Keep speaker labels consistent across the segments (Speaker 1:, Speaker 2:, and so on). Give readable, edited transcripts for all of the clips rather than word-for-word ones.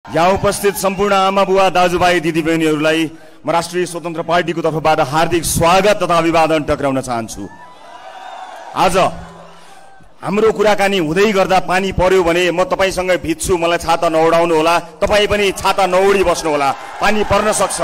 Speaker 1: यहाँ उपस्थित सम्पूर्ण आमा बुवा दाजुभाइ दिदीबहिनीहरूलाई म राष्ट्रिय स्वतन्त्र पार्टीको तर्फबाट हार्दिक स्वागत तथा अभिवादन टक्राउन चाहन्छु। आज हाम्रो कुराकानी हुँदै गर्दा पानी पर्यो भने म तपाईसँगै भिज्छु, मलाई छाता नउडाउनु होला, तपाई पनि छाता नउडी बस्नु होला, पानी पर्न सक्छ।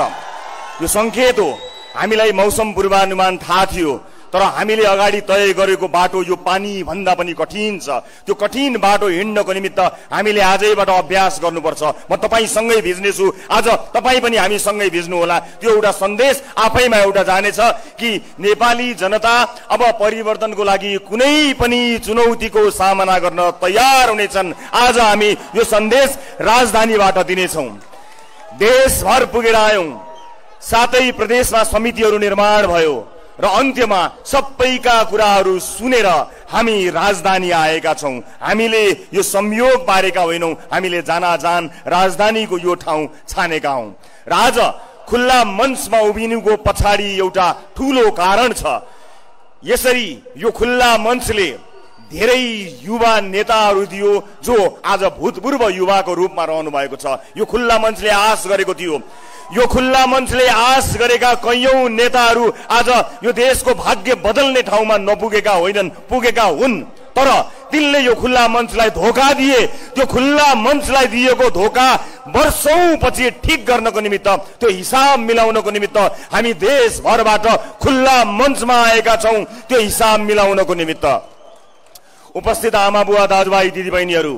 Speaker 1: यो संकेत हो। हामीलाई मौसम पूर्वानुमान थाहा थियो, तर हामीले अगाडि तय गरेको बाटो यो पानी भन्दा पनि कठिन छ। त्यो कठिन बाटो हिँड्नको निमित्त हामीले आजैबाट अभ्यास गर्नुपर्छ। म तपाईसँगै भिज्नेछु, आज तपाई पनि हामी सँगै भिज्नु होला। त्यो एउटा सन्देश आफैमा एउटा जानेछ कि नेपाली जनता अब परिवर्तनको लागि कुनै पनि चुनौतीको सामना गर्न तयार हुनेछन्। आज हामी यो सन्देश राजधानीबाट दिनेछौँ। देशभर पुगेर आयौं, सातै प्रदेशमा समितिहरू निर्माण भयो र अन्त्यमा सबैका कुराहरू सुनेर हामी राजधानी आएका छौं। हामीले यो संयोग पारेका होइनौं, हामीले जानाजान राजधानीको यो ठाउँ छानेका हौं। र आज खुल्ला मञ्चमा उभिनुको पछाडि एउटा ठूलो कारण छ। यसरी यो खुल्ला मञ्चले धेरै युवा नेताहरू दियो जो आज भूतपूर्व युवाको रूपमा रहनु भएको छ। यो खुल्ला मञ्चले आश गरेको थियो। यो खुल्ला मञ्चले आश गरेका कैयौं नेताहरू आज यो देशको भाग्य बदल्ने ठाउँमा नपुगेका होइनन्, पुगेका हुन्। तर तिनले यो खुल्ला मञ्चलाई धोका दिए। त्यो खुल्ला मञ्चलाई दिएको धोका वर्षौं पछि ठिक गर्नको निमित्त, त्यो हिसाब मिलाउनको निमित्त हामी देशभरबाट खुल्ला मञ्चमा आएका छौं। त्यो हिसाब मिलाउनको निमित्त उपस्थित आमा बुवा दाजुभाइ दिदीबहिनीहरू,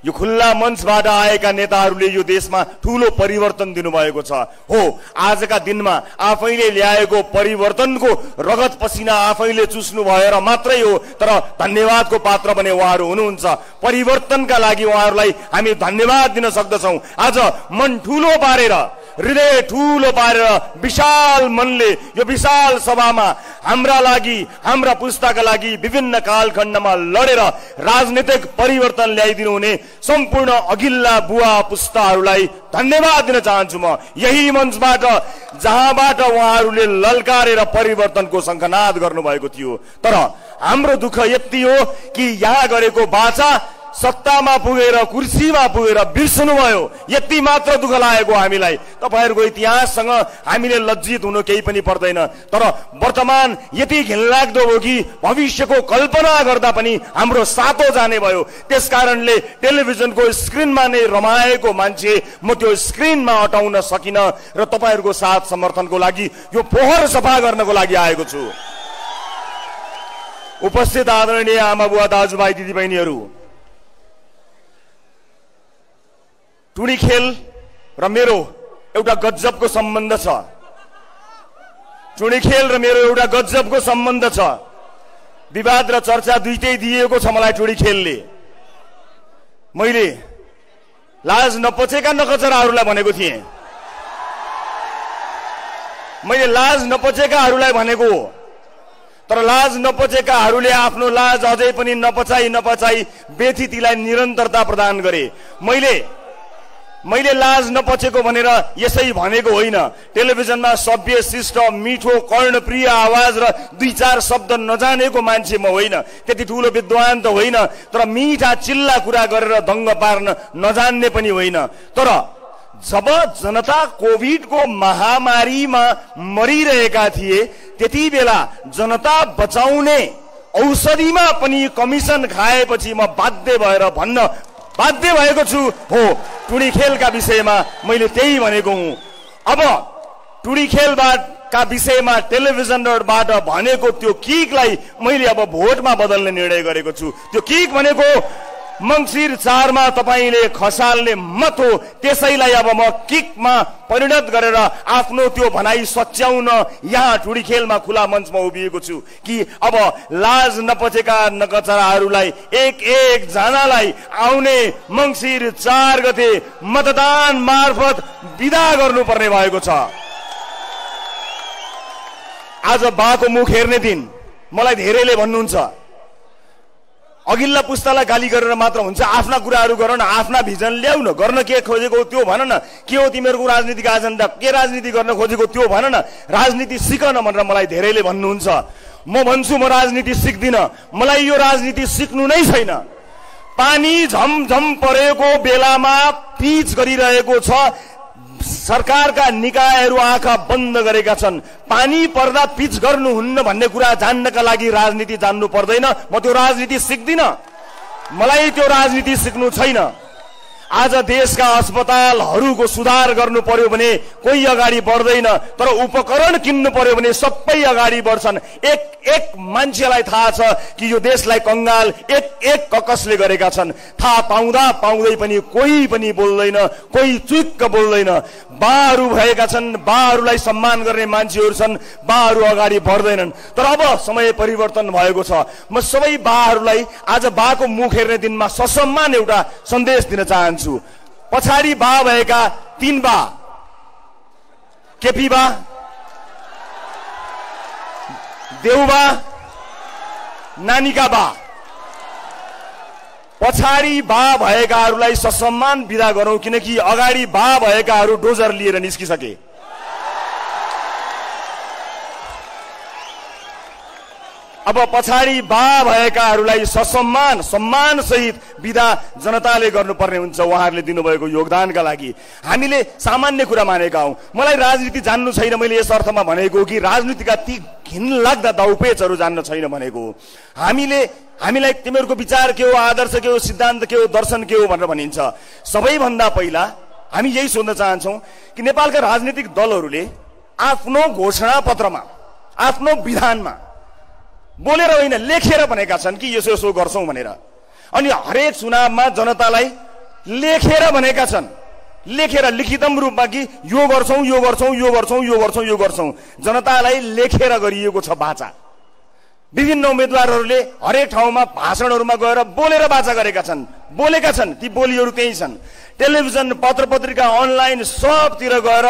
Speaker 1: यो खुल्ला मञ्चबाट आएका नेताहरूले यो देशमा ठूलो परिवर्तन दिनुभएको छ। हो, आजका दिनमा आफैले ल्याएको परिवर्तनको रगत पसिना आफैले चुस्नु भएर मात्रै हो, तर धन्यवादको पात्र पनि उहाँहरू हुनुहुन्छ। परिवर्तनका लागि उहाँहरूलाई हामी धन्यवाद दिन सक्दछौँ। आज मन ठूलो पारेर, हृदय ठूलो पारेर, विशाल मनले यो विशाल सभामा हाम्रा लागि, हाम्रा पुस्ताका लागि विभिन्न कालखण्डमा लडेर राजनीतिक परिवर्तन ल्याइदिनु हुने सम्पूर्ण अघिल्ला बुवा पुस्ताहरूलाई धन्यवाद दिन चाहन्छु। म यही मञ्चबाट जहाँबाट उहाँहरूले ललकारेर परिवर्तनको शङ्खनाद गर्नुभएको थियो। तर हाम्रो दुःख यति हो कि यहाँ गरेको बाचा सत्तामा पुगेर, कुर्सीमा पुगेर बिर्सनुभयो। यति मात्र दुःख लागेको हामीलाई। तपाईहरूको इतिहाससँग हामीले लज्जित हुनु केही पनि पर्दैन, तर वर्तमान यति घिनलाग्दो हो कि भविष्यको कल्पना गर्दा पनि हाम्रो सातो जाने भयो। त्यसकारणले टेलिभिजनको स्क्रिनमा नै रमाएको मान्छे म त्यो स्क्रिनमा हटाउन सकिन र तपाईहरूको साथ समर्थनको लागि यो पोहर सफा गर्नको लागि आएको छु। उपस्थित आदरणीय आमा बुवा दाजुभाइ दिदीबहिनीहरू, टुडी खेल र मेरो एउटा गजबको सम्बन्ध छ। टुडी खेल र मेरो एउटा गजबको सम्बन्ध छ। विवाद र चर्चा दुईटै दिएको छ मलाई टुडी खेलले। मैले लाज नपचेका नकचराहरूलाई भनेको थिएँ। मैले लाज नपचेकाहरूलाई भनेको हो, तर लाज नपचेकाहरूले आफ्नो लाज अझै पनि नपचाई व्यथितिलाई निरन्तरता प्रदान गरे। मैले लाज नपचेको भनेर यसै भनेको होइन। टेलिभिजनमा सभ्य, शिष्ट, मिठो, कर्णप्रिय आवाज र दुई चार शब्द नजानेको मान्छे म होइन। त्यति ठूलो विद्वान त होइन, तर मिठा चिल्ला कुरा गरेर दङ्ग पार्न नजान्ने पनि होइन। तर जब जनता कोभिडको महामारीमा मरिरहेका थिए, त्यति बेला जनता बचाउने औषधिमा पनि कमिसन खाएपछि म बाध्य भएको छु। हो, टुडी खेलका विषयमा मैले त्यही भनेको हुँ। अब टुडी खेलका विषयमा टेलिभिजनबाट भनेको त्यो किकलाई मैले अब भोटमा बदल्ने निर्णय गरेको छु। त्यो किक भनेको मङ्सिर 4 मा तपाईले खसाल्ने मत हो। त्यसैलाई अब म किकमा परिणत गरेर आफ्नो त्यो भनाइ सच्याउन यहाँ टुडी खेलमा खुला मञ्चमा उभिएको छु कि अब लाज नपचेका नकचराहरूलाई एक जनालाई आउने मङ्सिर 4 गते मतदान मार्फत विदा गर्नुपर्ने भएको छ। आज बाको मुख हेर्ने दिन। मलाई धेरैले भन्नुहुन्छ अघिल्ला पुस्तालाई गाली गरेर मात्र हुन्छ, आफ्ना कुराहरू गर न, आफ्ना भिजन ल्याउ न, गर्न के खोजेको त्यो भन न, के हो तिमीहरूको राजनीतिक एजेन्डा, के राजनीति गर्न खोजेको त्यो भन न, राजनीति सिक न भनेर मलाई धेरैले भन्नुहुन्छ। म भन्छु म राजनीति सिक्दिन, मलाई यो राजनीति सिक्नु नै छैन। पानी झमझम परेको बेलामा पिच गरिरहेको छ। सरकारका निकायहरू आँखा बन्द गरेका छन्। पानी पर्दा पिच गर्नुहुन्न भन्ने कुरा जान्नका लागि राजनीति जान्नु पर्दैन। म त्यो राजनीति सिक्दिन, मलाई त्यो राजनीति सिक्नु छैन। आज देशका अस्पतालहरूको सुधार गर्नु पर्यो भने कोही अगाडि बढ्दैन, तर उपकरण किन्नु पर्यो भने सबै अगाडि बढ्छन्। एक एक मान्छेलाई थाहा छ कि यो देशलाई कंगाल एक एक ककसले गरेका छन्। थाहा पाउँदा पाउँदै पनि कोही पनि बोल्दैन, कोही चुक्क बोल्दैन। बाहरू भएका छन्, बाहरूलाई सम्मान गर्ने मान्छेहरू छन्, बाहरू अगाडि बढ्दैनन्। तर अब समय परिवर्तन भएको छ। म सबै बाहरूलाई आज बाको मुख हेर्ने दिनमा ससम्मान एउटा सन्देश दिन चाहन्छु। पछाडि बा भएका 3 बा, केपी बा, देउबा, नानीका बा, पछाडि बा भएकाहरूलाई ससम्मान बिदा गरौं, किनकि अगाडि बा भएकाहरू डोजर लिएर निस्किसके। अब पछाडि बा भएकाहरूलाई ससम्मान सम्मान सहित बिदा जनताले गर्नुपर्ने हुन्छ उहाँहरूले दिनुभएको योगदानका लागि। हामीले सामान्य कुरा मानेका हौं। मलाई राजनीति जान्नु छैन मैले यस अर्थमा भनेको कि राजनीतिका ती घिनलाग्दा दाउपेचहरू जान्न छैन भनेको। हामीलाई तिमीहरूको विचार के हो, आदर्श के हो, सिद्धान्त के हो, दर्शन के हो भनेर भनिन्छ। सबैभन्दा पहिला हामी यही सोध्न चाहन्छौं कि नेपालका राजनीतिक दलहरूले आफ्नो घोषणा पत्रमा, आफ्नो विधानमा बोलेर होइन लेखेर भनेका छन् कि यसो यसो गर्छौं भनेर। अनि हरेक चुनावमा जनतालाई लेखेर भनेका छन्, लेखेर लिखितम रूपमा कि यो गर्छौं यो गर्छौं यो गर्छौं यो गर्छौं यो गर्छौं। जनतालाई लेखेर गरिएको छ वाचा। विभिन्न उम्मेदवारहरूले हरेक ठाउँमा भाषणहरूमा गएर बोलेर वाचा गरेका छन्, बोलेका छन्। ती बोलीहरू त्यही छन्। टेलिभिजन, पत्र पत्रिका, अनलाइन सबतिर गएर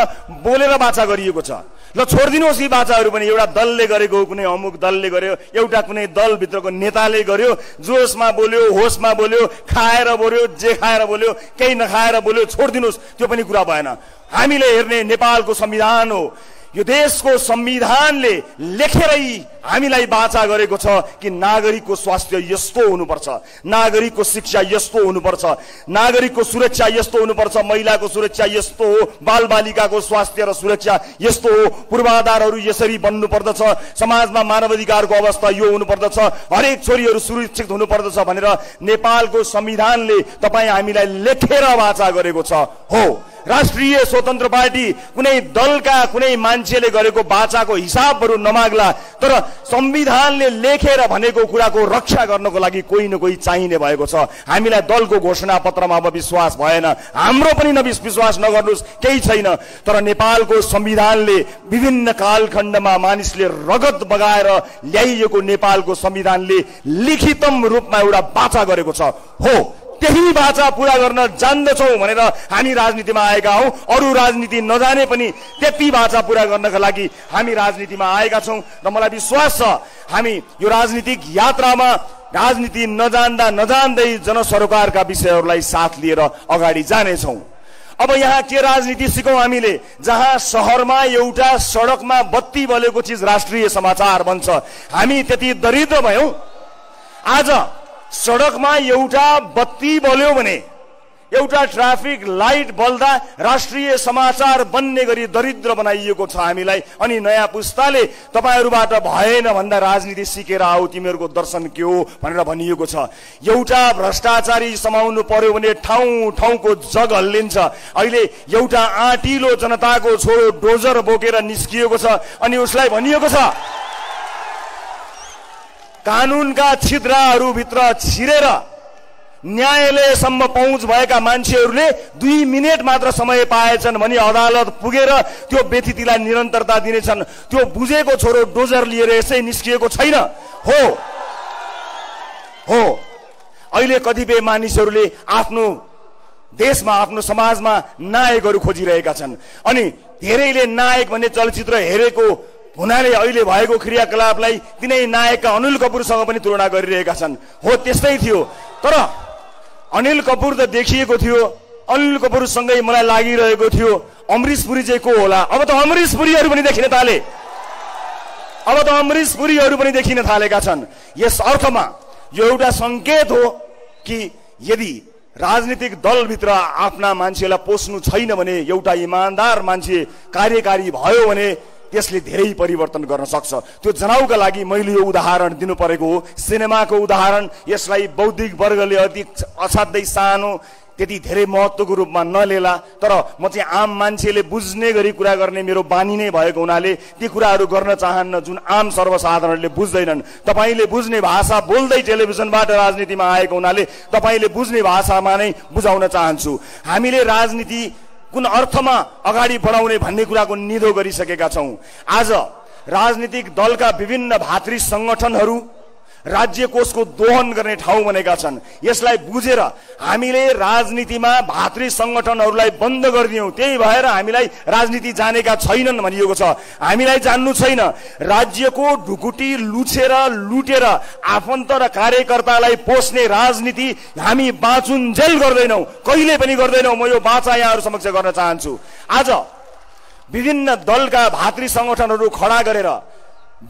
Speaker 1: बोलेर वाचा गरिएको छ। ल छोडिदिनुहोस् यी वाचाहरू पनि। एउटा दलले गरेको, कुनै अमुक दलले गर्यो, एउटा कुनै दलभित्रको नेताले गर्यो, जोसमा बोल्यो, होसमा बोल्यो, खाएर बोल्यो, जे खाएर बोल्यो, केही नखाएर बोल्यो, छोडिदिनुहोस्, त्यो पनि कुरा भएन। हामीले हेर्ने नेपालको संविधान हो। यो देशको संविधानले लेखेरै हामीलाई वाचा गरेको छ कि नागरिकको स्वास्थ्य यस्तो हुनुपर्छ, नागरिकको शिक्षा यस्तो हुनुपर्छ, नागरिकको सुरक्षा यस्तो हुनुपर्छ, महिलाको सुरक्षा यस्तो हो, बालबालिकाको स्वास्थ्य र सुरक्षा यस्तो हो, पूर्वाधारहरू यसरी बन्नु पर्दछ, समाजमा मानवाधिकारको अवस्था यो हुनुपर्दछ, हरेक छोरीहरू सुरक्षित हुनुपर्दछ भनेर नेपालको संविधानले तपाईँ हामीलाई लेखेर वाचा गरेको छ। हो, राष्ट्रिय स्वतन्त्र पार्टी कुनै दलका कुनै मान्छेले गरेको वाचाको हिसाबहरू नमाग्ला, तर संविधानले लेखेर भनेको कुराको रक्षा गर्नको लागि कोही न कोही चाहिने भएको छ। हामीलाई दलको घोषणा पत्रमा अब विश्वास भएन, हाम्रो पनि विश्वास नगर्नुस्, केही छैन। तर नेपालको संविधानले विभिन्न कालखण्डमा मानिसले रगत बगाएर ल्याइएको नेपालको संविधानले लिखितम रूपमा एउटा वाचा गरेको छ। हो, त्यही वाचा पूरा गर्न जान्दछौं भनेर हामी राजनीतिमा आएका हौं। अरू राजनीति नजाने पनि त्यति वाचा पूरा गर्नका लागि हामी राजनीतिमा आएका छौं र मलाई विश्वास छ हामी यो राजनीतिक यात्रामा राजनीति नजान्दा नजान्दै जनसरोकारका विषयहरूलाई साथ लिएर अगाडि जानेछौं। अब यहाँ के राजनीति सिकौं हामीले, जहाँ शहरमा एउटा सडकमा बत्ती बलेको चीज राष्ट्रिय समाचार बन्छ। हामी त्यति दरिद्र भयौं। आज सडकमा एउटा बत्ती बल्यो भने, एउटा ट्राफिक लाइट बल्दा राष्ट्रिय समाचार बन्ने गरी दरिद्र बनाइएको छ हामीलाई। अनि नयाँ पुस्ताले तपाईहरुबाट भएन भन्दा राजनीति सिकेर आऊ, तिमीहरूको दर्शन के हो भनेर भनिएको छ। एउटा भ्रष्टाचारी समाउनु पर्यो भने ठाउँ ठाउँको जग हल्लिन्छ। अहिले एउटा आँटिलो जनताको छोरो डोजर बोकेर निस्किएको छ अनि उसलाई भनिएको छ कानूनका छिद्राहरू भित्र छिरेर न्यायालयसम्म पहुँच भएका मान्छेहरूले 2 मिनेट मात्र समय पाएछन् भने अदालत पुगेर त्यो व्यतिथिलाई निरन्तरता दिनेछन्। त्यो बुझेको छोरो डोजर लिएर यसै निस्किएको छैन। हो अहिले कतिपय मानिसहरूले आफ्नो देशमा, आफ्नो समाजमा नायकहरू खोजिरहेका छन् अनि धेरैले नायक भन्ने चलचित्र हेरेको हुनाले अहिले भएको क्रियाकलापलाई तिनै नायकका अनिल कपुरसँग पनि तुलना गरिरहेका छन्। हो, त्यस्तै थियो। तर अनिल कपुर त देखिएको थियो, अनिल कपुरसँगै मलाई लागिरहेको थियो अमरीश पुरी चाहिँ को होला। अब त अमरीश पुरीहरू पनि देखिन थाले, अब त अमरीश पुरीहरू पनि देखिन थालेका छन्। यस अर्थमा यो एउटा संकेत हो कि यदि राजनीतिक दलभित्र आफ्ना मान्छेलाई पोस्नु छैन भने, एउटा इमानदार मान्छे कार्यकारी भयो भने त्यसले धेरै परिवर्तन गर्न सक्छ। त्यो जनाउका लागि मैले यो उदाहरण दिनु परेको हो, सिनेमाको उदाहरण। यसलाई बौद्धिक वर्गले अति असाध्यै सानो, त्यति धेरै महत्त्वको रूपमा नलेला, तर म चाहिँ आम मान्छेले बुझ्ने गरी कुरा गर्ने मेरो बानी नै भएको हुनाले ती कुराहरू गर्न चाहन्न जुन आम सर्वसाधारणले बुझ्दैनन्। तपाईले बुझ्ने भाषा बोल्दै टेलिभिजनबाट राजनीतिमा आएको हुनाले तपाईले बुझ्ने भाषामा नै बुझाउन चाहन्छु। हामीले राजनीति कुन अर्थमा अगाडि बढाउने भन्ने कुराको निधो गरिसकेका छौं। आज राजनीतिक दलका विभिन्न भातृ संगठनहरू राज्य कोषको दोहन गर्ने ठाउँ बनेका छन्। यसलाई बुझेर हामीले राजनीतिमा भातृ संगठनहरूलाई बन्द गरिदियौं। त्यही भएर हामीलाई राजनीति जानेका छैनन् भनिएको छ। हामीलाई जान्नु छैन। राज्यको ढुकुटी लुछेर लुटेर आफन्त र कार्यकर्तालाई पोस्ने राजनीति हामी बाँचुन्जेल गर्दैनौं, कहिले पनि गर्दैनौं। म यो बाचा यहाँहरू समक्ष गर्न चाहन्छु। आज विभिन्न दलका भातृ संगठनहरू खडा गरेर,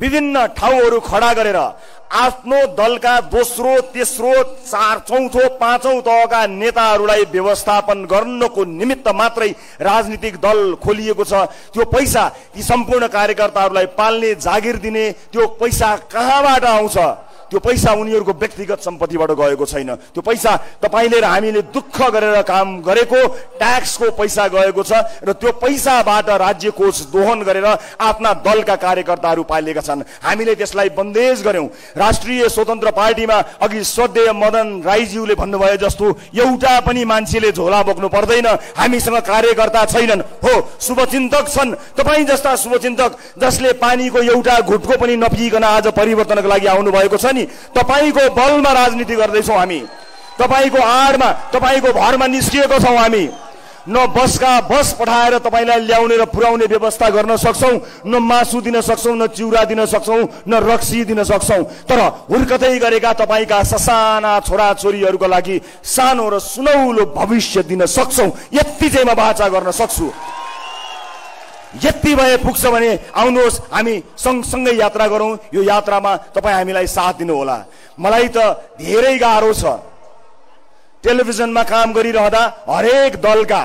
Speaker 1: विभिन्न ठाउँहरू खडा गरेर आफ्नो दलका दोस्रो, तेस्रो, चौथो, पाँचौं तहका नेताहरूलाई व्यवस्थापन गर्नको निमित्त मात्रै राजनीतिक दल खोलिएको छ। त्यो पैसा ती सम्पूर्ण कार्यकर्ताहरूलाई पाल्ने, जागिर दिने त्यो पैसा कहाँबाट आउँछ? त्यो पैसा उनीहरूको व्यक्तिगत सम्पत्तिबाट गएको छैन। त्यो पैसा तपाईले र हामीले दुःख गरेर काम गरेको ट्याक्सको पैसा गएको छ र त्यो पैसाबाट राज्य कोष दोहन गरेर आफ्ना दलका कार्यकर्ताहरू पालिएका छन्। हामीले त्यसलाई बन्देज गर्यौं। राष्ट्रिय स्वतन्त्र पार्टीमा अघि श्रद्धेय मदन राईज्यूले भन्नुभयो जस्तो एउटा पनि मान्छेले झोला बोक्नु पर्दैन, हामीसँग कार्यकर्ता छैनन्। हो, शुभचिन्तक छन्, तपाई जस्ता शुभचिन्तक जसले पानीको एउटा घुटको पनि नपिइकन आज परिवर्तनको लागि आउनु भएको छ नि। तपाईको बलमा राजनीति गर्दैछौं हामी, तपाईको आडमा, तपाईको भरमा निस्किएको छौं हामी। न बसका बस पठाएर तपाईलाई ल्याउने र पुर्याउने व्यवस्था गर्न सक्छौं, न मासु दिन सक्छौं, न चिउरा दिन सक्छौं, न रक्सी दिन सक्छौं, तर हुर्कतै गरेका तपाईका ससाना छोराछोरीहरूका लागि सानो र सुनौलो भविष्य दिन सक्छौं। यति चाहिँ म वाचा गर्न सक्छु। यति भए पुग्छ भने आउनुहोस् हामी सँगसँगै यात्रा गरौं। यो यात्रामा तपाई हामीलाई साथ दिनु होला। मलाई त धेरै गाह्रो छ। टेलिभिजनमा काम गरिरहँदा हरेक दलका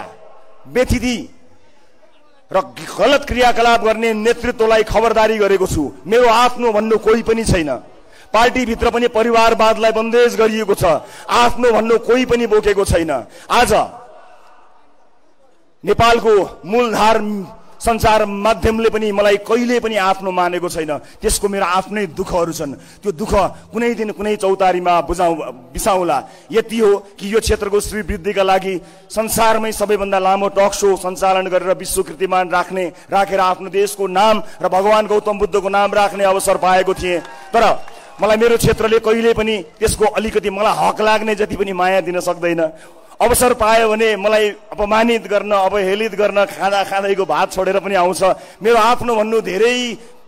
Speaker 1: व्यथिति र गलत क्रियाकलाप गर्ने नेतृत्वलाई खबरदारी गरेको छु। मेरो आफ्नो भन्नु कोही पनि छैन। पार्टी भित्र पनि परिवारवादलाई बन्देज गरिएको छ। आफ्नो भन्नु कोही पनि बोकेको छैन। आज नेपालको मूलधार संचार माध्यमले पनि मलाई कहिले पनि आफ्नो मानेको छैन। त्यसको मेरो आफ्नै दुःखहरू छन्। त्यो दुःख कुनै दिन कुनै चौतारीमा बिसाउला। यति हो कि यो क्षेत्रको श्रीवृद्धिका लागि संसारमै सबैभन्दा लामो टक शो सञ्चालन गरेर विश्व कीर्तिमान राखेर आफ्नो देशको नाम र भगवान गौतम बुद्धको नाम राख्ने अवसर पाएको थिएँ। तर मलाई मेरो क्षेत्रले कहिले पनि त्यसको अलिकति मलाई हक लाग्ने जति पनि माया दिन सक्दैन। अवसर पायो भने मलाई अपमानित गर्न, अवहेलित गर्न खाँदैको भात छोडेर पनि आउँछ। मेरो आफ्नो भन्नु धेरै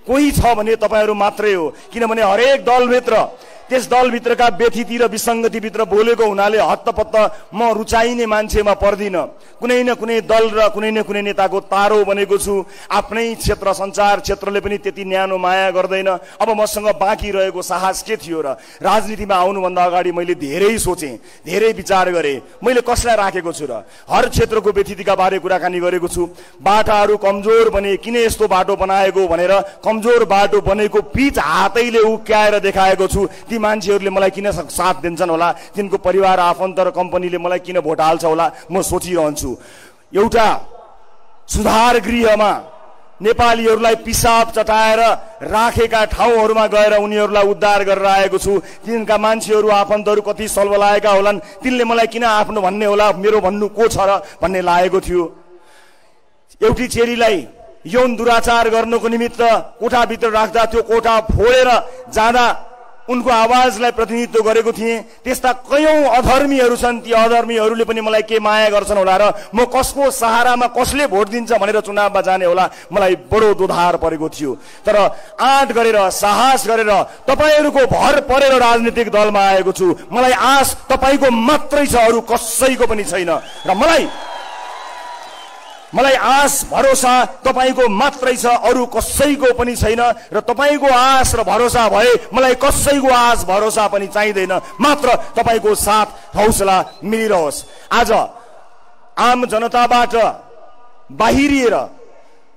Speaker 1: कोही छ भने तपाईहरू मात्रै हो। किनभने हरेक दलभित्र त्यस दलभित्रका व्यथिति र विसङ्गतिभित्र बोलेको हुनाले हत्तपत्त म रुचाइने मान्छेमा पर्दिन। कुनै न कुनै दल र कुनै न कुनै नेताको तारो बनेको छु। आफ्नै क्षेत्र सञ्चार क्षेत्रले पनि त्यति न्यानो माया गर्दैन। अब मसँग बाँकी रहेको साहस के थियो र? राजनीतिमा आउनुभन्दा अगाडि मैले धेरै सोचेँ, धेरै विचार गरेँ। मैले कसलाई राखेको छु र? हर क्षेत्रको व्यथितिका बारे कुराकानी गरेको छु। बाटाहरू कमजोर बने, किन यस्तो बाटो बनाएको भनेर कमजोर बाटो बनेको पिच हातैले उक्याएर देखाएको छु। ती मान्छेहरूले मलाई किन साथ दिन्छन् होला? तिनको परिवार, आफन्त र कम्पनीले मलाई किन भोट हाल्छ होला? म सोचिरहन्छु। एउटा सुधार गृहमा नेपालीहरूलाई पिसाब चटाएर राखेका ठाउँहरूमा गएर उनीहरूलाई उद्धार गरेर आएको छु। तिनका मान्छेहरू, आफन्तहरू कति सल्बलाएका होलान्, तिनले मलाई किन आफ्नो भन्ने होला? मेरो भन्नु को छ र भन्ने लागेको थियो। एउटी चेलीलाई यौन दुराचार गर्नको निमित्त कोठाभित्र राख्दा त्यो कोठा फोडेर जाँदा उनको आवाजलाई प्रतिनिधित्व गरेको थिएँ। त्यस्ता कयौं अधर्मीहरू छन्। ती अधर्मीहरूले पनि मलाई के माया गर्छन् होला र म कसको सहारामा कसले भोट दिन्छ भनेर चुनावमा जाने होला? मलाई बडो दोधार परेको थियो। तर आँट गरेर, साहस गरेर तपाईहरूको भर परेर राजनीतिक दलमा आएको छु। मलाई आश तपाईको मात्रै छ, अरू कसैको पनि छैन। र मलाई मलाई आश भरोसा तपाईको मात्रै छ, अरु कसैको पनि छैन। र तपाईको आश र भरोसा भए मलाई कसैको आश भरोसा पनि चाहिँदैन। मात्र तपाईको साथ हौसला मिलिरहोस्। आज आम जनताबाट बाहिरिएर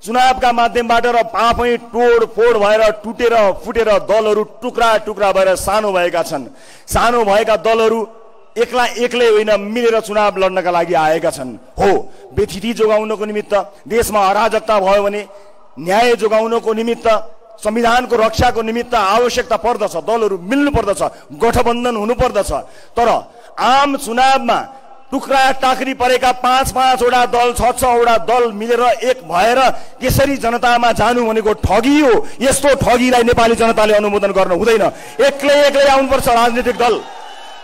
Speaker 1: चुनावका माध्यमबाट र आफै तोडफोड भएर टुटेर फुटेर दलहरू टुक्रा टुक्रा भएर सानो भएका छन्। सानो भएका दलहरू एक्लै होइन, मिलेर चुनाव लड्नका लागि आएका छन्। हो, बेथिति जोगाउनको निमित्त, देशमा अराजकता भयो भने न्याय जोगाउनको निमित्त, संविधानको रक्षाको निमित्त आवश्यकता पर्दछ। दलहरू मिल्नु पर्दछ, गठबन्धन हुनु पर्दछ। तर आम चुनावमा टुक्रा टाक्री परेका 5-5 वटा दल, 6-6 वटा दल मिलेर एक भएर यसरी जनतामा जानु भनेको ठगी हो। यस्तो ठगीलाई नेपाली जनताले अनुमोदन गर्न हुँदैन। एक्लै आउनुपर्छ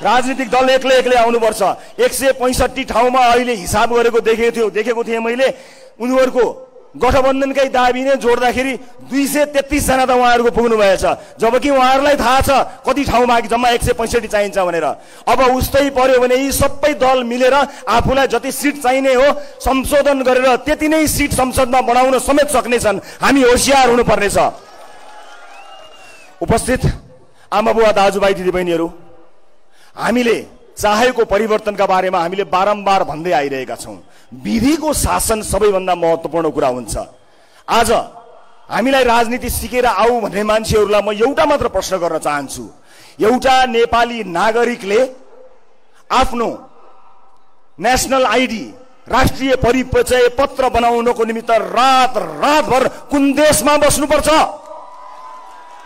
Speaker 1: राजनीतिक दल एक्लै आउनुपर्छ। 165 ठाउँमा अहिले हिसाब गरेको देखेको थिएँ मैले। उनीहरूको गठबन्धनकै दाबी नै जोड्दाखेरि 233 जना त उहाँहरूको पुग्नु भएछ, जबकि उहाँहरूलाई थाहा छ कति ठाउँ बाँकी, जम्मा 165 चाहिन्छ भनेर। अब उस्तै पर्यो भने यी सबै दल मिलेर आफूलाई जति सिट चाहिने हो संशोधन गरेर त्यति नै सिट संसदमा बढाउन समेत सक्नेछन्। हामी होशियार हुनुपर्नेछ। उपस्थित आमाबुवा दाजुभाइ दिदीबहिनीहरू, हामीले चाहेको परिवर्तनका बारेमा हामीले बारम्बार भन्दै आइरहेका छौं। विधिको शासन सबैभन्दा महत्त्वपूर्ण कुरा हुन्छ। आज हामीलाई राजनीति सिकेर आऊ भन्ने मान्छेहरूलाई म एउटा मात्र प्रश्न गर्न चाहन्छु। एउटा नेपाली नागरिकले आफ्नो नेशनल आईडी, राष्ट्रिय परिचय पत्र बनाउनको निमित्त रातभर कुन देशमा बस्नुपर्छ?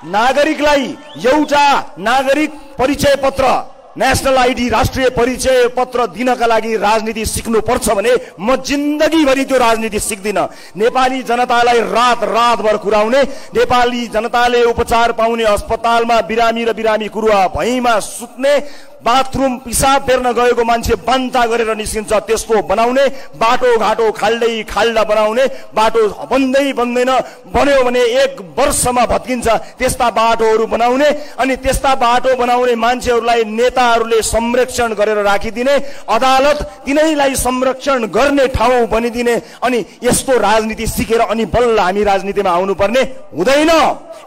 Speaker 1: नागरिकलाई एउटा नागरिक परिचय पत्र, नेशनल आईडी, राष्ट्रिय परिचय पत्र दिनका लागि राजनीति सिक्नु पर्छ भने म जिन्दगीभरि त्यो राजनीति सिक्दिन। नेपाली जनतालाई रातभर कुराउने, नेपाली जनताले उपचार पाउने अस्पतालमा बिरामी र बिरामी कुरुवा भैँमा सुत्ने, बाथरूम पिसाब फेर्न गएको मान्छे बान्ता गरेर निस्किन्छ त्यस्तो बनाउने, बाटोघाटो खाल्डा बनाउने, बाटो बन्दैन, बन्यो भने 1 वर्षमा भत्किन्छ त्यस्ता बाटोहरू बनाउने, अनि त्यस्ता बाटो बनाउने मान्छेहरूलाई नेताहरूले संरक्षण गरेर राखिदिने, अदालत तिनैलाई संरक्षण गर्ने ठाउँ बनिदिने। अनि यस्तो राजनीति सिकेर अनि बल्ल हामी राजनीतिमा आउनुपर्ने हुँदैन।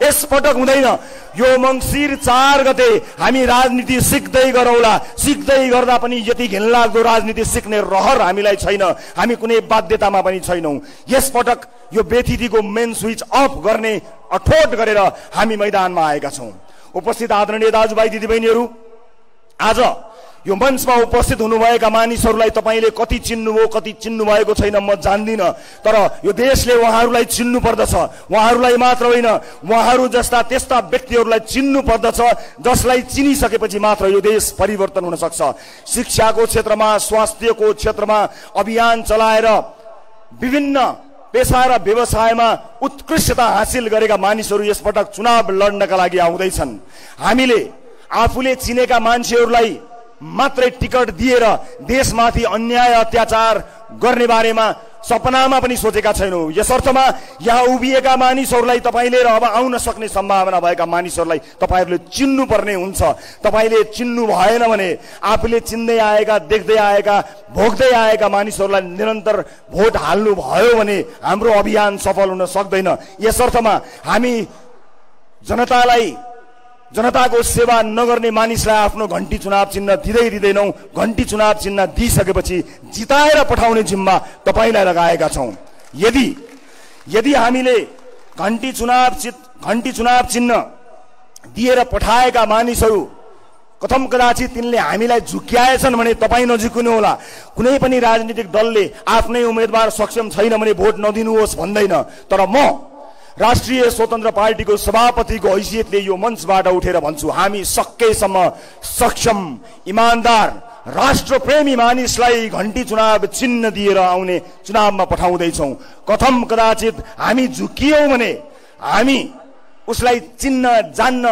Speaker 1: यसपटक हुँदैन। यो मङ्सिर 4 गते हामी राजनीति सिक्दै गरौँला। सिक्दै गर्दा पनि यति घिनलाग्दो राजनीति सिक्ने रहर हामीलाई छैन। हामी कुनै बाध्यतामा पनि छैनौं। यसपटक यो बेथितिको मेन स्विच अफ गर्ने अठोट गरेर हामी मैदानमा आएका छौं। उपस्थित आदरणीय दाजुभाइ दिदीबहिनीहरू, आज यो मञ्चमा उपस्थित हुनुभएका मानिसहरूलाई तपाईले कति चिन्नुभयो कति चिन्नु भएको छैन म जान्दिन, तर यो देशले उहाँहरूलाई चिन्नु पर्दछ। उहाँहरूलाई मात्र होइन, उहाँहरू जस्ता त्यस्ता व्यक्तिहरूलाई चिन्नु पर्दछ जसलाई चिनिसकेपछि मात्र यो देश परिवर्तन हुन सक्छ। शिक्षाको क्षेत्रमा, स्वास्थ्यको क्षेत्रमा अभियान चलाएर विभिन्न पेशा र व्यवसायमा उत्कृष्टता हासिल गरेका मानिसहरू यसपटक चुनाव लड्नका लागि आउँदैछन्। हामीले आफूले चिनेका मान्छेहरूलाई मात्रै टिकट दिएर देशमाथि अन्याय अत्याचार गर्ने बारेमा सपनामा पनि सोचेका छैनौं। यसर्थमा यहाँ उभिएका मानिसहरूलाई तपाईले र अब आउन सक्ने सम्भावना भएका मानिसहरूलाई तपाईहरूले चिन्नु पर्ने हुन्छ। तपाईले चिन्नु भएन भने आफूले चिन्दै आएका, देख्दै आएका, भोग्दै आएका मानिसहरूलाई निरन्तर भोट हाल्नु भयो भने हाम्रो अभियान सफल हुन सक्दैन। यसर्थमा हामी जनताको सेवा नगर्ने मानिसलाई आफ्नो घण्टी चुनाव चिन्ह दिँदैनौं। घण्टी चुनाव चिन्ह दिइसकेपछि जिताएर पठाउने जिम्मा तपाईलाई लगाएका छौं। यदि हामीले घण्टी चुनाव चिन्ह दिएर पठाएका मानिसहरू कथम कदाचित तिनले हामीलाई झुक्याएछन् भने तपाई नझुक्नु होला। कुनै पनि राजनीतिक दलले आफ्नै उम्मेदवार सक्षम छैन भने भोट नदिनुहोस् भन्दैन। तर म राष्ट्रिय स्वतन्त्र पार्टीको सभापतिको हैसियतले यो मञ्चबाट उठेर भन्छु, हामी सकेसम्म सक्षम, इमानदार, राष्ट्रप्रेमी मानिसलाई घण्टी चुनाव चिन्ह दिएर आउने चुनावमा पठाउँदैछौं। कथम कदाचित हामी झुकियौं भने, हामी उसलाई चिन्न जान्न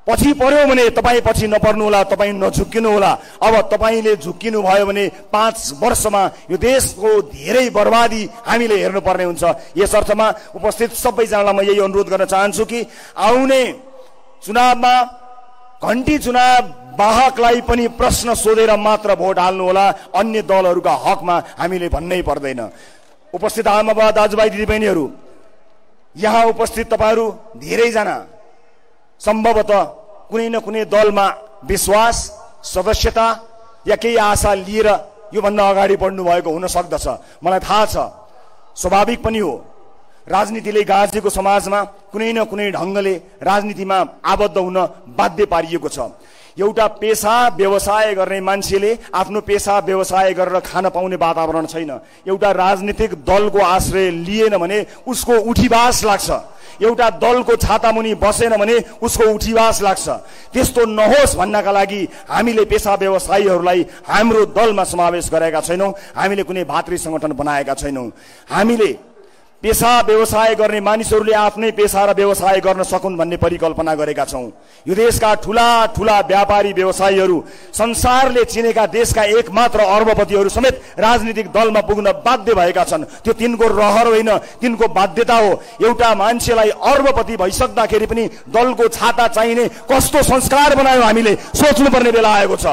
Speaker 1: पछि पर्यो भने तपाई पछि नपर्नु होला, तपाई नझुकिनु होला। अब तपाईले झुकिनु भयो भने 5 वर्षमा यो देशको धेरै बर्बादी हामीले हेर्नु पर्ने हुन्छ। यसर्थमा उपस्थित सबैजनालाई म यही अनुरोध गर्न चाहन्छु कि आउने चुनावमा घण्टी चुनाव बाहकलाई पनि प्रश्न सोधेर मात्र भोट हाल्नु होला। अन्य दलहरूका हकमा हामीले भन्नै पर्दैन। उपस्थित आमाबुवा दाजुभाइ दिदीबहिनीहरू, यहाँ उपस्थित तपाईहरू धेरैजना सम्भवतः कुनै न कुनै दलमा विश्वास, सदस्यता या केही आशा लिएर योभन्दा अगाडि बढ्नु भएको हुन सक्दछ। मलाई थाहा छ, स्वाभाविक पनि हो। राजनीतिले गाँजेको समाजमा कुनै न कुनै ढङ्गले राजनीतिमा आबद्ध हुन बाध्य पारिएको छ। एउटा पेशा व्यवसाय गर्ने मान्छेले आफ्नो पेशा व्यवसाय गरेर खान पाउने वातावरण छैन। एउटा राजनीतिक दलको आश्रय लिएन भने उसको उठीवास लाग्छ। एउटा दलको छातामुनि बसेन भने उसको उठीवास लाग्छ। त्यस्तो नहोस् भन्नका लागि हामीले पेशा व्यवसायीहरूलाई हाम्रो दलमा समावेश गरेका छैनौं। हामीले कुनै भातृ संगठन बनाएका छैनौं। हामीले पेशा व्यवसाय गर्ने मानिसहरूले आफ्नै पेशा र व्यवसाय गर्न सकुन् भन्ने परिकल्पना गरेका छौं। यो देशका ठूला ठूला व्यापारी व्यवसायीहरू, संसारले चिनेका देशका एकमात्र अर्बपतिहरू समेत राजनीतिक दलमा पुग्न बाध्य भएका छन्। त्यो तिनको रहर होइन, तिनको बाध्यता हो। एउटा मान्छेलाई अर्बपति भइसक्दाखेरि पनि दलको छाता चाहिने कस्तो संस्कार बनायो हामीले सोच्नुपर्ने बेला आएको छ।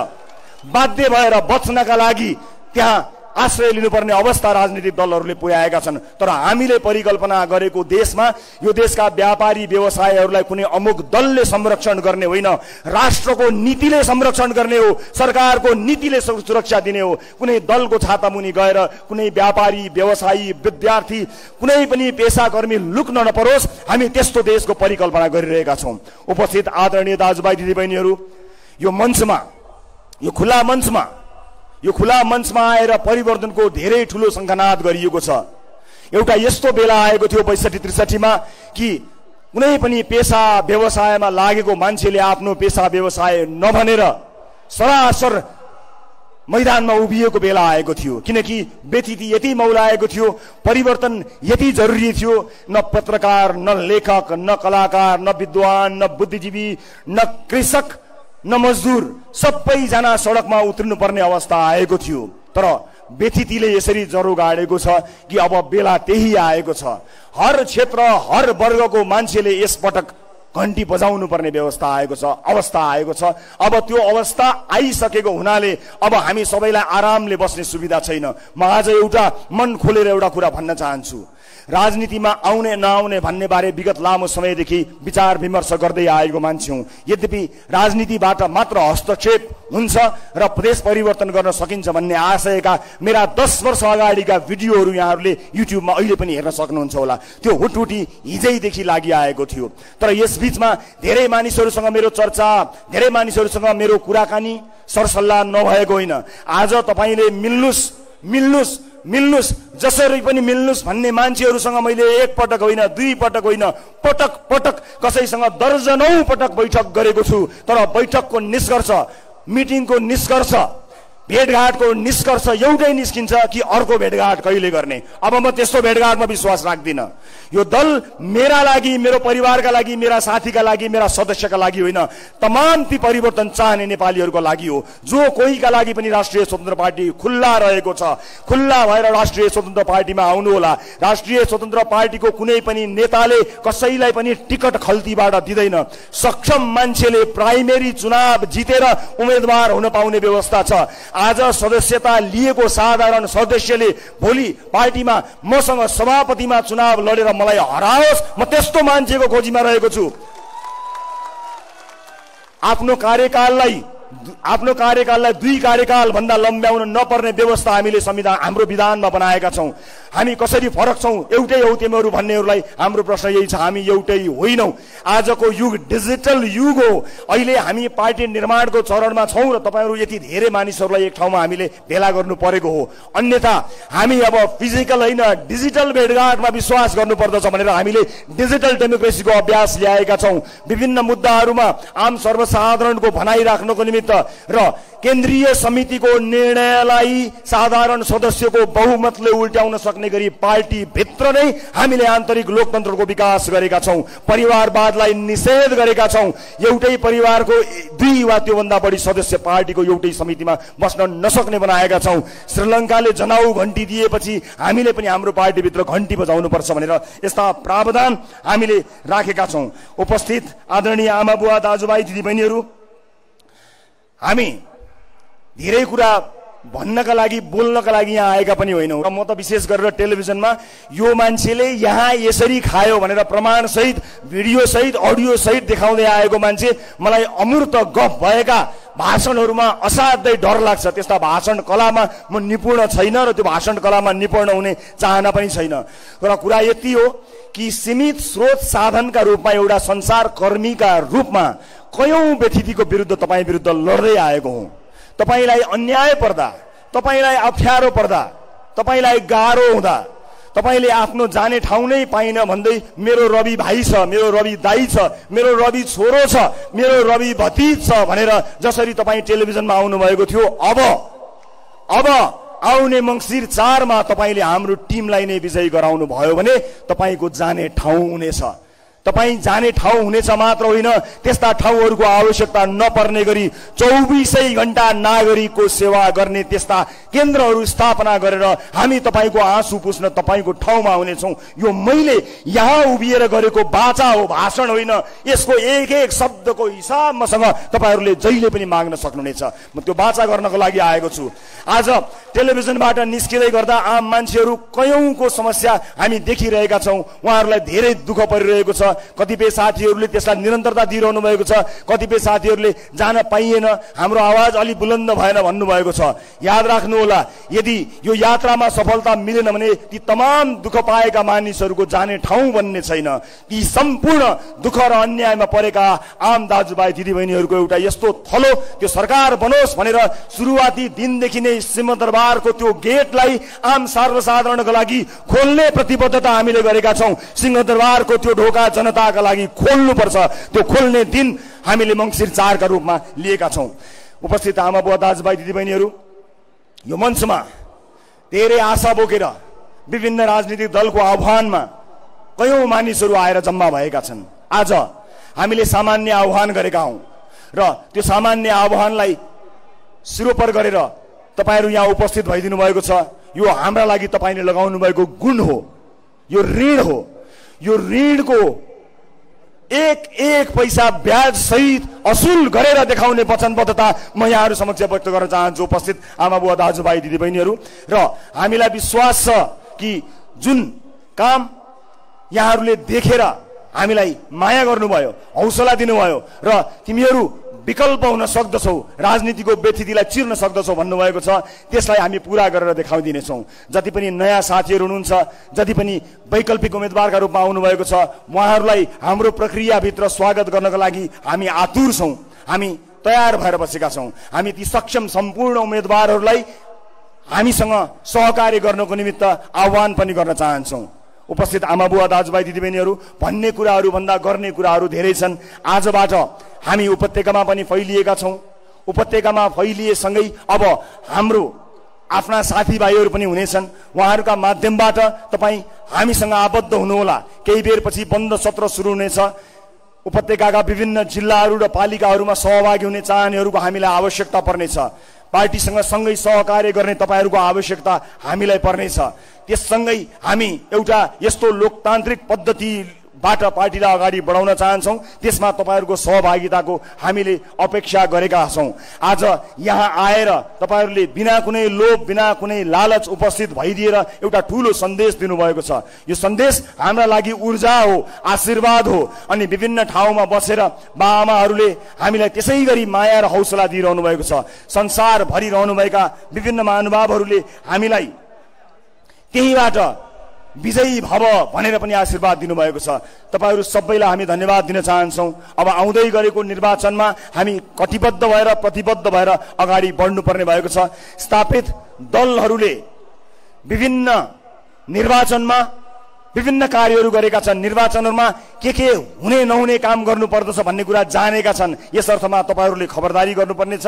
Speaker 1: बाध्य भएर बच्नका लागि त्यहाँ आश्रय लिनुपर्ने अवस्था राजनीतिक दलहरूले पुर्याएका छन्। तर हामीले परिकल्पना गरेको देशमा यो देशका व्यापारी व्यवसायीहरूलाई कुनै अमुक दलले संरक्षण गर्ने होइन, राष्ट्रको नीतिले संरक्षण गर्ने हो, सरकारको नीतिले सुरक्षा दिने हो। कुनै दलको छातामुनि गएर कुनै व्यापारी, व्यवसायी, विद्यार्थी, कुनै पनि पेशाकर्मी लुक्न नपरोस्, हामी त्यस्तो देशको परिकल्पना गरिरहेका छौं। उपस्थित आदरणीय दाजुभाइ दिदीबहिनीहरू, यो मंचमा, यो खुला मञ्चमा आएर परिवर्तनको धेरै ठूलो शंखनाद गरिएको छ। एउटा यस्तो बेला आएको थियो 62-63 मा कि कुनै पनि पेशा व्यवसायमा लागेको मान्छेले आफ्नो पेशा व्यवसाय नभनेर सरासर मैदानमा उभिएको बेला आएको थियो। किनकि व्यथिति यति मौलाएको थियो, परिवर्तन यति जरुरी थियो। न पत्रकार, न लेखक, न कलाकार, न विद्वान, न बुद्धिजीवी, न कृषक, न मजदुर, सबैजना सडकमा उत्रिनु पर्ने अवस्था आएको थियो। तर व्यथितिले यसरी जरो गाडेको छ कि अब बेला त्यही आएको छ। हर क्षेत्र, हर वर्गको मान्छेले यसपटक घण्टी बजाउनु पर्ने अवस्था आएको छ। अब त्यो अवस्था आइसकेको हुनाले अब हामी सबैलाई आरामले बस्ने सुविधा छैन। म आज एउटा मन खोलेर एउटा कुरा भन्न चाहन्छु। राजनीतिमा आउने नआउने भन्ने बारे विगत लामो समयदेखि विचार विमर्श गर्दै आएको मान्छे हुँ। यद्यपि राजनीतिबाट मात्र हस्तक्षेप हुन्छ र प्रदेश परिवर्तन गर्न सकिन्छ भन्ने आशयका मेरा 10 वर्ष अगाडिका भिडियोहरू यहाँहरूले युट्युबमा अहिले पनि हेर्न सक्नुहुन्छ होला। त्यो हुटहुटी हिजैदेखि लागिआएको थियो। तर यस बीचमा धेरै मानिसहरूसँग मेरो चर्चा, धेरै मानिसहरूसँग मेरो कुराकानी, सरसल्लाह नभएको होइन। आज तपाईले मिल्नुस् जसरी पनि मिल्नुस् भन्ने मान्छेहरूसँग मैले एक पटक होइन, 2 पटक होइन, पटक पटक कसैसँग दर्जनौं पटक बैठक गरेको छु। तर बैठकको निष्कर्ष, मिटिङको निष्कर्ष, भेटघाटको निष्कर्ष एउटै निस्किन्छ कि अर्को भेटघाट कहिले गर्ने। अब म त्यस्तो भेटघाटमा विश्वास राख्दिन। यो दल मेरा लागि, मेरो परिवारका लागि, मेरा साथीका लागि, मेरा सदस्यका लागि होइन, तमाम ती परिवर्तन चाहने नेपालीहरूको लागि हो। जो कोहीका लागि पनि राष्ट्रिय स्वतन्त्र पार्टी खुल्ला रहेको छ। खुल्ला भएर राष्ट्रिय स्वतन्त्र पार्टीमा आउनु होला। राष्ट्रिय स्वतन्त्र पार्टीको कुनै पनि नेताले कसैलाई पनि टिकट खल्तीबाट दिँदैन। सक्षम मान्छेले प्राइमेरी चुनाव जितेर उम्मेदवार हुन पाउने व्यवस्था छ। आज सदस्यता लिएको साधारण सदस्यले भोलि पार्टीमा मसँग सभापतिमा चुनाव लडेर मलाई हराओस्, म त्यस्तो मान्छेको खोजीमा रहेको छु। आफ्नो कार्यकाललाई 2 कार्यकाल भन्दा लम्ब्याउन नपर्ने व्यवस्था हामीले संविधान, हाम्रो विधानमा बनाएका छौं। हामी कसरी फरक छौं? एउटै हौ तिमीहरू भन्नेहरूलाई हाम्रो प्रश्न यही छ। हामी एउटै होइनौं। आजको युग डिजिटल युग हो। अहिले हामी पार्टी निर्माणको चरणमा छौं र तपाईहरु यति धेरै मानिसहरूलाई एक ठाउँमा हामीले भेला गर्नु परेको हो। अन्यथा हामी अब फिजिकल होइन, डिजिटल भेटघाटमा विश्वास गर्नु पर्दछ भनेर हामीले डिजिटल डेमोक्रेसीको अभ्यास ल्याएका छौं। विभिन्न मुद्दाहरूमा आम सर्वसाधारणको भनाइ राख्नको निमित्त र केन्द्रीय समितिको निर्णयलाई साधारण सदस्यको बहुमतले उल्ट्याउन सक्ने गरी पार्टी भित्र नै हामीले आन्तरिक लोकतन्त्रको विकास गरेका छौं। परिवारवादलाई निषेध गरेका छौं। एउटै परिवारको 2 वा त्योभन्दा बढी सदस्य पार्टीको एउटै समितिमा बस्न नसक्ने बनाएका छौं। श्रीलङ्काले जनाउ घण्टी दिएपछि हामीले पनि हाम्रो पार्टीभित्र घण्टी बजाउनु पर्छ भनेर यस्ता प्रावधान हामीले राखेका छौं। उपस्थित आदरणीय आमाबुवा दाजुभाइ दिदीबहिनीहरू, हामी धेरै कुरा भन्नका लागि बोल्नका लागि यहाँ आएका पनि होइनौँ। र म त विशेष गरेर टेलिभिजनमा यो मान्छेले यहाँ यसरी खायो भनेर प्रमाण सहित भिडियो सहित अडियो सहित देखाउँदै आएको मान्छे मलाई अमूर्त गफ भएका भाषणहरूमा असाध्यै डर लाग्छ। त्यस्ता भाषण कलामा म निपुण छैन र त्यो भाषण कलामा निपुण हुने चाहना पनि छैन। र कुरा यति हो कि सीमित स्रोत साधनका रूपमा एउटा संसार कर्मीका रूपमा कयौं व्यथितिको विरुद्ध तपाईँ विरुद्ध लड्दै आएको हुँ। तपाईलाई अन्याय पर्दा, तपाईलाई अप्ठ्यारो पर्दा, तपाईलाई गाह्रो हुँदा, तपाईले आफ्नो जाने ठाउँ नै पाइन भन्दै मेरो रवि भाइ छ, मेरो रवि दाइ छ, मेरो रवि छोरो छ, मेरो रवि भतिज छ भनेर जसरी तपाईँ टेलिभिजनमा आउनु भएको थियो, अब आउने मङ्सिर 4 मा तपाईले हाम्रो टिमलाई नै विजयी गराउनु भयो भने तपाईको जाने ठाउँ हुनेछ। तपाईं जाने ठाउँ हुनेछ मात्र होइन, त्यस्ता ठाउँहरूको आवश्यकता नपर्ने गरी 24 घण्टा नागरिकको सेवा गर्ने त्यस्ता केन्द्रहरू स्थापना गरेर हामी तपाईको आँसु पुस्न तपाईको ठाउँमा हुनेछौँ। यो मैले यहाँ उभिएर गरेको वाचा हो, भाषण होइन। यसको एक एक शब्दको हिसाब मसँग तपाईहरूले जहिले पनि माग्न सक्नुहुनेछ। म त्यो वाचा गर्नको लागि आएको छु। आज टेलिभिजनबाट निस्किँदै गर्दा आम मान्छेहरू कयौंको समस्या हामी देखिरहेका छौँ। उहाँहरूलाई धेरै दुःख परिरहेको छ। कतिपय साथीहरूले त्यसलाई निरन्तरता दिइरहनु भएको छ, कतिपय साथीहरूले जान पाइएन, हाम्रो आवाज अलि बुलन्द भएन भन्नुभएको छ। याद राख्नु होला, यदि यो यात्रामा सफलता मिलेन भने ती तमाम दुःख पाएका मानिसहरूको जाने ठाउँ बन्ने छैन। ती सम्पूर्ण दुःख र अन्यायमा परेका आम दाजुभाइ दिदीबहिनीहरूको एउटा यस्तो थलो त्यो सरकार बनोस् भनेर सुरुवाती दिनदेखि नै सिंहदरबारको त्यो गेटलाई आम सर्वसाधारणको लागि खोल्ने प्रतिबद्धता हामीले गरेका छौँ। सिंहदरबारको त्यो ढोका जनताका लागि खोल्नुपर्छ। त्यो खोल्ने दिन हामीले मङ्सिर 4 का रूपमा लिएका छौँ। उपस्थित आमा बुवा दाजुभाइ दिदीबहिनीहरू, यो मञ्चमा धेरै आशा बोकेर विभिन्न राजनीतिक दलको आह्वानमा कयौं मानिसहरू आएर जम्मा भएका छन्। आज हामीले सामान्य आह्वान गरेका हौं र त्यो सामान्य आह्वानलाई सिरोपर गरेर तपाईहरू यहाँ उपस्थित भइदिनु भएको छ। यो हाम्रा लागि तपाईले लगाउनु भएको गुण हो, यो ऋण हो। यो ऋणको एक पैसा ब्याज सहित असुल गरेर देखाउने वचनबद्धता म यहाँहरू समक्ष व्यक्त गर्न चाहन्छु उपस्थित आमा बुवा दाजुभाइ दिदीबहिनीहरू। र हामीलाई विश्वास छ कि जुन काम यहाँहरूले देखेर हामीलाई माया गर्नुभयो, हौसला दिनुभयो र तिमीहरू विकल्प हुन सक्दछौ, राजनीतिको व्यथितिलाई चिर्न सक्दछौ भन्नुभएको छ, त्यसलाई हामी पूरा गरेर देखाइदिनेछौँ। जति पनि नयाँ साथीहरू हुनुहुन्छ, जति पनि वैकल्पिक उम्मेदवारका रूपमा आउनुभएको छ, उहाँहरूलाई हाम्रो प्रक्रियाभित्र स्वागत गर्नका लागि हामी आतुर छौँ, हामी तयार भएर बसेका छौँ। हामी ती सक्षम सम्पूर्ण उम्मेदवारहरूलाई हामीसँग सहकार्य गर्नको निमित्त आह्वान पनि गर्न चाहन्छौँ। उपस्थित आमा बुवा दाजुभाइ दिदीबहिनीहरू, भन्ने कुराहरू भन्दा गर्ने कुराहरू धेरै छन्। आजबाट हामी उपत्यकामा पनि फैलिएका छौँ। उपत्यकामा फैलिएसँगै अब हाम्रो आफ्ना साथीभाइहरू पनि हुनेछन्। उहाँहरूका माध्यमबाट तपाईँ हामीसँग आबद्ध हुनुहोला। केही बेरपछि बन्द सत्र सुरु हुनेछ। उपत्यकाका विभिन्न जिल्लाहरू र पालिकाहरूमा सहभागी हुने चाहनेहरूको हामीलाई आवश्यकता पर्नेछ। पार्टीसँग सँगै सहकार्य गर्ने तपाईहरूको आवश्यकता हामीलाई पर्नेछ। त्यससँगै हामी एउटा यस्तो लोकतान्त्रिक पद्धतिबाट पार्टीलाई अगाडि बढाउन चाहन्छौँ, त्यसमा तपाईहरूको सहभागिताको हामीले अपेक्षा गरेका छौँ। आज यहाँ आएर तपाईहरूले बिना कुनै लोभ, बिना कुनै लालच उपस्थित भइदिएर एउटा ठूलो सन्देश दिनुभएको छ। यो सन्देश हाम्रा लागि ऊर्जा हो, आशीर्वाद हो। अनि विभिन्न ठाउँमा बसेर बाआमाहरूले हामीलाई त्यसै गरी माया र हौसला दिइरहनु भएको छ। संसार भरिरहनुभएका विभिन्न महानुभावहरूले हामीलाई त्यहीबाट विजयी भव भनेर पनि आशीर्वाद दिनुभएको छ। तपाईहरू सबैलाई हामी धन्यवाद दिन चाहन्छौँ। अब आउँदै गरेको निर्वाचनमा हामी कटिबद्ध भएर प्रतिबद्ध भएर अगाडि बढ्नुपर्ने भएको छ। स्थापित दलहरूले विभिन्न निर्वाचनमा विभिन्न कार्यहरू गरेका छन्। निर्वाचनहरूमा के हुने नहुने काम गर्नुपर्दछ भन्ने कुरा जानेका छन्। यस अर्थमा तपाईहरूले खबरदारी गर्नुपर्ने छ।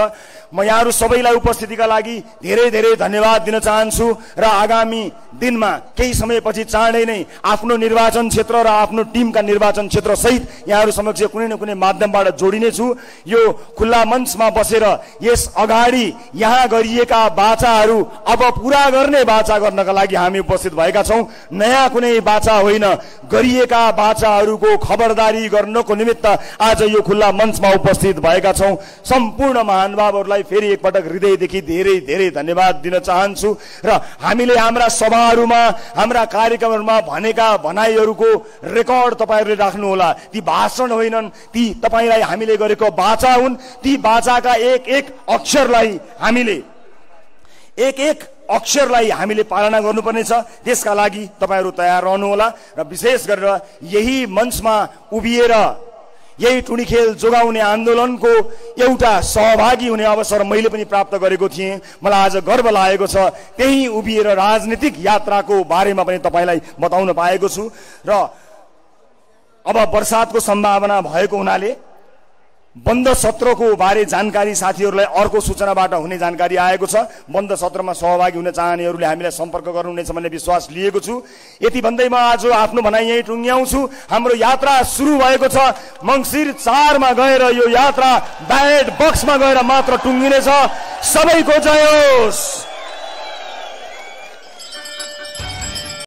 Speaker 1: म यहाँहरू सबैलाई उपस्थितिका लागि धेरै धेरै धन्यवाद दिन चाहन्छु र आगामी दिनमा केही समयपछि चाँडै नै आफ्नो निर्वाचन क्षेत्र र आफ्नो टिमका निर्वाचन क्षेत्र सहित यहाँहरू समक्ष कुनै न कुनै माध्यमबाट जोडिनेछु। यो खुल्ला मञ्चमा बसेर यस अगाडि यहाँ गरिएका वाचाहरू अब पूरा गर्ने वाचा गर्नका लागि हामी उपस्थित भएका छौँ। नयाँ कुनै बाचा होइन, गरिएका बाचाहरूको खबरदारी गर्नको निमित्त आज यो खुल्ला मञ्चमा उपस्थित भएका छौं। सम्पूर्ण महानुभावहरूलाई फेरि एकपटक हृदयदेखि धेरै धेरै धन्यवाद दिन चाहन्छु। र हामीले हाम्रा सभाहरूमा, हाम्रा कार्यक्रमहरूमा भनेका भनाइहरूको रेकर्ड तपाईहरुले राख्नुहोला। ती भाषण होइनन्, ती तपाईलाई हामीले गरेको बाचा हुन्। ती बाचाका एक एक अक्षरलाई हामीले पालना गर्नुपर्नेछ। त्यसका लागि तपाईहरु तयार रहनुहोला। र विशेष गरेर यही मञ्चमा उभिएर यही टुनी खेल जोगाउने आन्दोलनको एउटा सहभागी हुने अवसर मैले पनि प्राप्त गरेको थिएँ। मलाई आज गर्व लागेको छ त्यही उभिएर राजनीतिक यात्राको बारेमा पनि तपाईलाई बताउन पाएको छु। र अब बर्सातको सम्भावना भएको हुनाले बन्द सत्रको बारे जानकारी साथीहरूलाई अर्को सूचनाबाट हुने जानकारी आएको छ। बन्द सत्रमा सहभागी हुन चाहनेहरूले हामीलाई सम्पर्क गर्नुहुनेछ भन्ने विश्वास लिएको छु। यति भन्दै म आज आफ्नो भनाइ यही टुङ्ग्याउँछु। हाम्रो यात्रा सुरु भएको छ। मङ्सिर 4 मा गएर यो यात्रा ब्यालेट बक्समा गएर मात्र टुङ्गिनेछ। सबैको जय होस्।